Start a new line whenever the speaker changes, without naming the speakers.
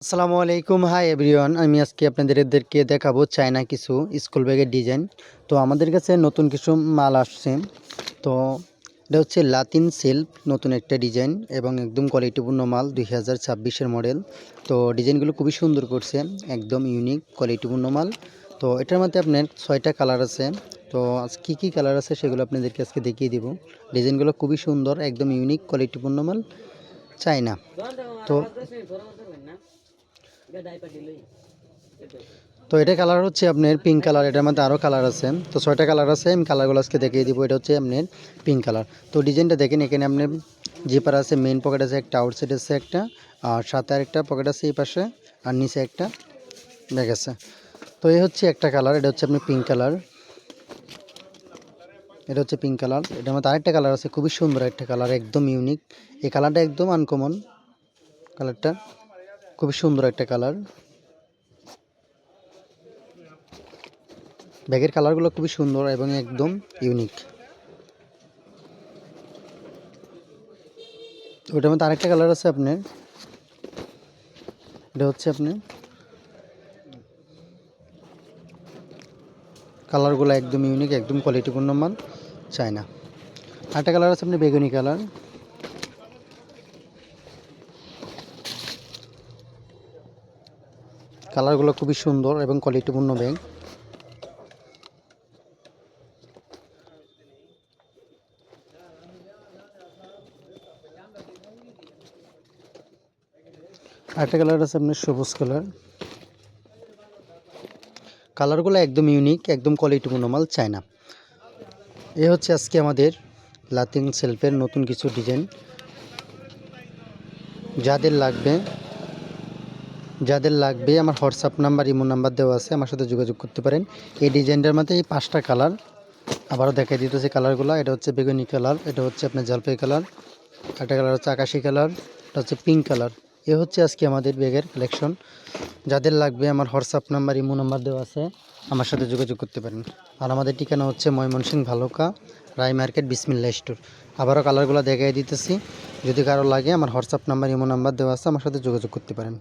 আসসালামু আলাইকুম, hi everyone. আমি আজকে আপনাদেরকে দেখাবো চায়না কিছু স্কুল ব্যাগের ডিজাইন। তো আমাদের কাছে নতুন কিছু মাল আসছে। তো এটা হচ্ছে লাতিন সিল্ক, নতুন একটা ডিজাইন এবং একদম কোয়ালিটিপূর্ণ মাল, 2026-এর মডেল। তো ডিজাইনগুলো খুবই সুন্দর করছে, একদম ইউনিক কোয়ালিটিপূর্ণ মাল। তো এটার মধ্যে আপনার 6টা কালার আছে। তো কী কী কালার আছে সেগুলো আপনাদেরকে আজকে দেখিয়ে দিব। ডিজাইনগুলো খুবই সুন্দর, একদম ইউনিক কোয়ালিটিপূর্ণ মাল, চায়না। তো তো এটা কালার হচ্ছে আপনার পিঙ্ক কালার। এটার মধ্যে আরও কালার আছে। তো 6টা কালার আছে, আমি কালারগুলো আজকে দেখিয়ে দিব। এটা হচ্ছে আপনার পিঙ্ক কালার। তো ডিজাইনটা দেখেন, এখানে আপনার জিপার আছে, মেইন পকেট আছে একটা, আউটসাইড আছে একটা, আর সাথে আরেকটা পকেট আছে এই পাশে, আর নিচে একটা ব্যাগ আছে। তো এই হচ্ছে একটা কালার, এটা হচ্ছে আপনার পিঙ্ক কালার। এটা হচ্ছে পিঙ্ক কালার। এটার মধ্যে আরেকটা কালার আছে, খুবই সুন্দর একটা কালার, একদম ইউনিক। এই কালারটা একদম আনকমন, কালারটা খুবই সুন্দর একটা কালার। ব্যাগের কালারগুলো খুবই সুন্দর এবং একদম ইউনিক। ওটার মধ্যে আরেকটা কালার আছে আপনার, এটা হচ্ছে আপনার কালারগুলো একদম ইউনিক, একদম কোয়ালিটিপূর্ণ মাল, চায়না। আরেকটা কালার আছে আপনার বেগুনি কালার। কালারগুলো খুবই সুন্দর এবং কোয়ালিটিপূর্ণ ব্যাগ। আরেকটা কালার আছে আপনার সবুজ কালার। কালারগুলো একদম ইউনিক, একদম কোয়ালিটিপূর্ণ মাল, চায়না। এ হচ্ছে আজকে আমাদের লাতিন সেলফের নতুন কিছু ডিজাইন। যাদের লাগবে আমার হোয়াটসঅ্যাপ নাম্বার, ইমো নাম্বার দেওয়া আছে, আমার সাথে যোগাযোগ করতে পারেন। এই ডিজাইনটার মধ্যে এই 5টা কালার আবারও দেখাই দিতেছে কালারগুলো। এটা হচ্ছে বেগুনি কালার, এটা হচ্ছে আপনার জলপাই কালার, একটা কালার হচ্ছে আকাশি কালার, এটা হচ্ছে পিঙ্ক কালার। এ হচ্ছে আজকে আমাদের ব্যাগের কালেকশন। যাদের লাগবে আমার হোয়াটসঅ্যাপ নাম্বার, ইমো নাম্বার দেওয়া আছে, আমার সাথে যোগাযোগ করতে পারেন। আর আমাদের ঠিকানা হচ্ছে ময়মনসিংহ ভালুকা, রায় মার্কেট, বিসমিল্লাহ স্টোর। আবারও কালারগুলো দেখাই দিতেছি। যদি কারো লাগে আমার হোয়াটসঅ্যাপ নাম্বার, ইমো নাম্বার দেওয়া আছে, আমার সাথে যোগাযোগ করতে পারেন।